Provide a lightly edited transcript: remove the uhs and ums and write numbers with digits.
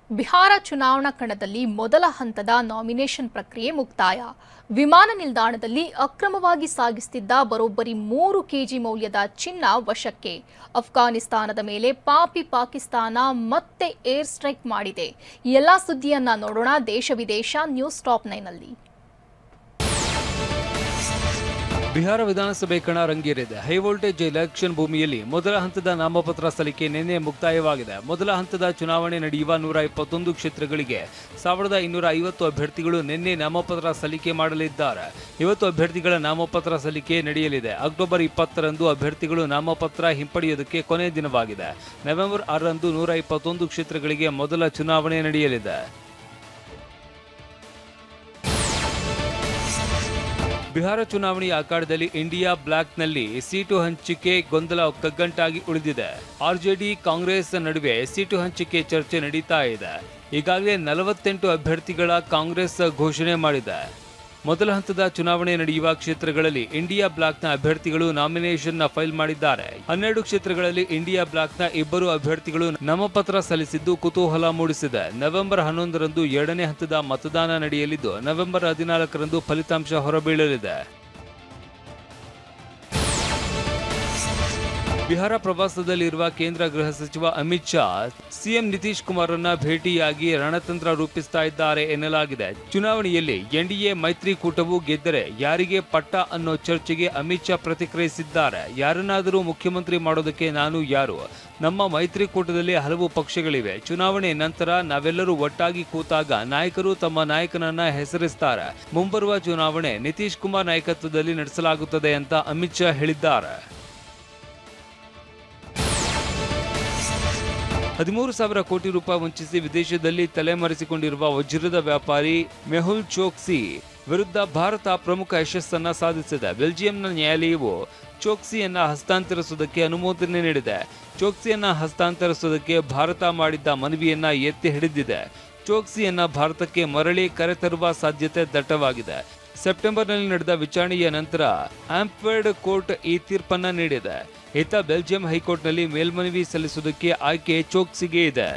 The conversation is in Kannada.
ಬಿಹಾರ ಚುನಾವಣಾ ಕಣದಲ್ಲಿ ಮೊದಲ ಹಂತದ ನಾಮಿನೇಷನ್ ಪ್ರಕ್ರಿಯೆ ಮುಕ್ತಾಯ. ವಿಮಾನ ನಿಲ್ದಾಣದಲ್ಲಿ ಅಕ್ರಮವಾಗಿ ಸಾಗಿಸುತ್ತಿದ್ದ ಬರೋಬ್ಬರಿ 3 ಕೆಜಿ ಮೌಲ್ಯದ ಚಿನ್ನ ವಶಕ್ಕೆ. ಅಫ್ಘಾನಿಸ್ತಾನದ ಮೇಲೆ ಪಾಕಿಸ್ತಾನ ಮತ್ತೆ ಏರ್ ಸ್ಟ್ರೈಕ್ ಮಾಡಿದೆ. ಎಲ್ಲ ಸುದ್ದಿಯನ್ನ ನೋಡೋಣ ದೇಶ ವಿದೇಶ ನ್ಯೂಸ್ ಟಾಪ್ 9 ನಲ್ಲಿ. ಬಿಹಾರ ವಿಧಾನಸಭೆ ಕಣ ರಂಗೇರಿದೆ. ಹೈ ವೋಲ್ಟೇಜ್ ಎಲೆಕ್ಷನ್ ಭೂಮಿಯಲ್ಲಿ ಮೊದಲ ಹಂತದ ನಾಮಪತ್ರ ಸಲ್ಲಿಕೆ ನಿನ್ನೆ ಮುಕ್ತಾಯವಾಗಿದೆ. ಮೊದಲ ಹಂತದ ಚುನಾವಣೆ ನಡೆಯುವ 121 ಕ್ಷೇತ್ರಗಳಿಗೆ 1250 ಅಭ್ಯರ್ಥಿಗಳು ನಿನ್ನೆ ನಾಮಪತ್ರ ಸಲ್ಲಿಕೆ ಮಾಡಲಿದ್ದಾರೆ. ಇವತ್ತು ಅಭ್ಯರ್ಥಿಗಳ ನಾಮಪತ್ರ ಸಲ್ಲಿಕೆ ನಡೆಯಲಿದೆ. ಅಕ್ಟೋಬರ್ 20ರಂದು ಅಭ್ಯರ್ಥಿಗಳು ನಾಮಪತ್ರ ಹಿಂಪಡೆಯುವುದಕ್ಕೆ ಕೊನೆಯ ದಿನವಾಗಿದೆ. ನವೆಂಬರ್ 6ರಂದು 121 ಕ್ಷೇತ್ರಗಳಿಗೆ ಮೊದಲ ಚುನಾವಣೆ ನಡೆಯಲಿದೆ. ಬಿಹಾರ ಚುನಾವಣೆಯ ಅಖಾಡದಲ್ಲಿ ಇಂಡಿಯಾ ಬ್ಲಾಕ್ನಲ್ಲಿ ಸೀಟು ಹಂಚಿಕೆ ಗೊಂದಲ ಕಗ್ಗಂಟಾಗಿ ಉಳಿದಿದೆ. ಆರ್ಜೆಡಿ ಕಾಂಗ್ರೆಸ್ ನಡುವೆ ಸೀಟು ಹಂಚಿಕೆ ಚರ್ಚೆ ನಡೀತಾ ಇದೆ. ಈಗಾಗಲೇ 48 ಅಭ್ಯರ್ಥಿಗಳ ಕಾಂಗ್ರೆಸ್ ಘೋಷಣೆ ಮಾಡಿದೆ. ಮೊದಲ ಹಂತದ ಚುನಾವಣೆ ನಡೆಯುವ ಕ್ಷೇತ್ರಗಳಲ್ಲಿ ಇಂಡಿಯಾ ಬ್ಲಾಕ್ನ ಅಭ್ಯರ್ಥಿಗಳು ನಾಮಿನೇಷನ್ ಫೈಲ್ ಮಾಡಿದ್ದಾರೆ. 12 ಕ್ಷೇತ್ರಗಳಲ್ಲಿ ಇಂಡಿಯಾ ಬ್ಲಾಕ್ನ 2 ಅಭ್ಯರ್ಥಿಗಳು ನಾಮಪತ್ರ ಸಲ್ಲಿಸಿದ್ದು ಕುತೂಹಲ ಮೂಡಿಸಿದೆ. ನವೆಂಬರ್ 11ರಂದು 2ನೇ ಹಂತದ ಮತದಾನ ನಡೆಯಲಿದ್ದು ನವೆಂಬರ್ 14ರಂದು ಫಲಿತಾಂಶ ಹೊರಬೀಳಲಿದೆ. ಬಿಹಾರ ಪ್ರವಾಸದಲ್ಲಿರುವ ಕೇಂದ್ರ ಗೃಹ ಸಚಿವ ಅಮಿತ್ ಶಾ ಸಿಎಂ ನಿತೀಶ್ ಕುಮಾರ್ರನ್ನ ಭೇಟಿಯಾಗಿ ರಣತಂತ್ರ ರೂಪಿಸ್ತಾ ಇದ್ದಾರೆ ಎನ್ನಲಾಗಿದೆ. ಚುನಾವಣೆಯಲ್ಲಿ ಎನ್ಡಿಎ ಮೈತ್ರಿಕೂಟವು ಗೆದ್ದರೆ ಯಾರಿಗೆ ಪಟ್ಟ ಅನ್ನೋ ಚರ್ಚೆಗೆ ಅಮಿತ್ ಶಾ ಪ್ರತಿಕ್ರಿಯಿಸಿದ್ದಾರೆ. ಯಾರನ್ನಾದರೂ ಮುಖ್ಯಮಂತ್ರಿ ಮಾಡೋದಕ್ಕೆ ನಾನು ಯಾರು? ನಮ್ಮ ಮೈತ್ರಿಕೂಟದಲ್ಲಿ ಹಲವು ಪಕ್ಷಗಳಿವೆ. ಚುನಾವಣೆ ನಂತರ ನಾವೆಲ್ಲರೂ ಒಟ್ಟಾಗಿ ಕೂತಾಗ ನಾಯಕರು ತಮ್ಮ ನಾಯಕನನ್ನ ಹೆಸರಿಸ್ತಾರೆ. ಮುಂಬರುವ ಚುನಾವಣೆ ನಿತೀಶ್ ಕುಮಾರ್ ನಾಯಕತ್ವದಲ್ಲಿ ನಡೆಸಲಾಗುತ್ತದೆ ಅಂತ ಅಮಿತ್ ಶಾ ಹೇಳಿದ್ದಾರೆ. 13,000 ಕೋಟಿ ರೂಪಾಯಿ ವಂಚಿಸಿ ವಿದೇಶದಲ್ಲಿ ತಲೆಮರೆಸಿಕೊಂಡಿರುವ ವಜ್ರದ ವ್ಯಾಪಾರಿ ಮೆಹುಲ್ ಚೋಕ್ಸಿ ವಿರುದ್ಧ ಭಾರತ ಪ್ರಮುಖ ಯಶಸ್ಸನ್ನ ಸಾಧಿಸಿದೆ. ಬೆಲ್ಜಿಯಂನ ನ್ಯಾಯಾಲಯವು ಚೋಕ್ಸಿಯನ್ನ ಹಸ್ತಾಂತರಿಸುವುದಕ್ಕೆ ಅನುಮೋದನೆ ನೀಡಿದೆ. ಚೋಕ್ಸಿಯನ್ನ ಹಸ್ತಾಂತರಿಸುವುದಕ್ಕೆ ಭಾರತ ಮಾಡಿದ್ದ ಮನವಿಯನ್ನ ಎತ್ತಿ ಹಿಡಿದಿದೆ. ಚೋಕ್ಸಿಯನ್ನ ಭಾರತಕ್ಕೆ ಮರಳಿ ಕರೆತರುವ ಸಾಧ್ಯತೆ ದಟ್ಟವಾಗಿದೆ. ಸೆಪ್ಟೆಂಬರ್ನಲ್ಲಿ ನಡೆದ ವಿಚಾರಣೆಯ ನಂತರ ಆಂಟ್ವರ್ಪ್ ಕೋರ್ಟ್ ಈ ತೀರ್ಪನ್ನ ನೀಡಿದೆ. ಇತ್ತ ಬೆಲ್ಜಿಯಂ ಹೈಕೋರ್ಟ್ನಲ್ಲಿ ಮೇಲ್ಮನವಿ ಸಲ್ಲಿಸುವುದಕ್ಕೆ ಆಯ್ಕೆ ಚೋಕ್ಸಿಗೆ ಇದೆ.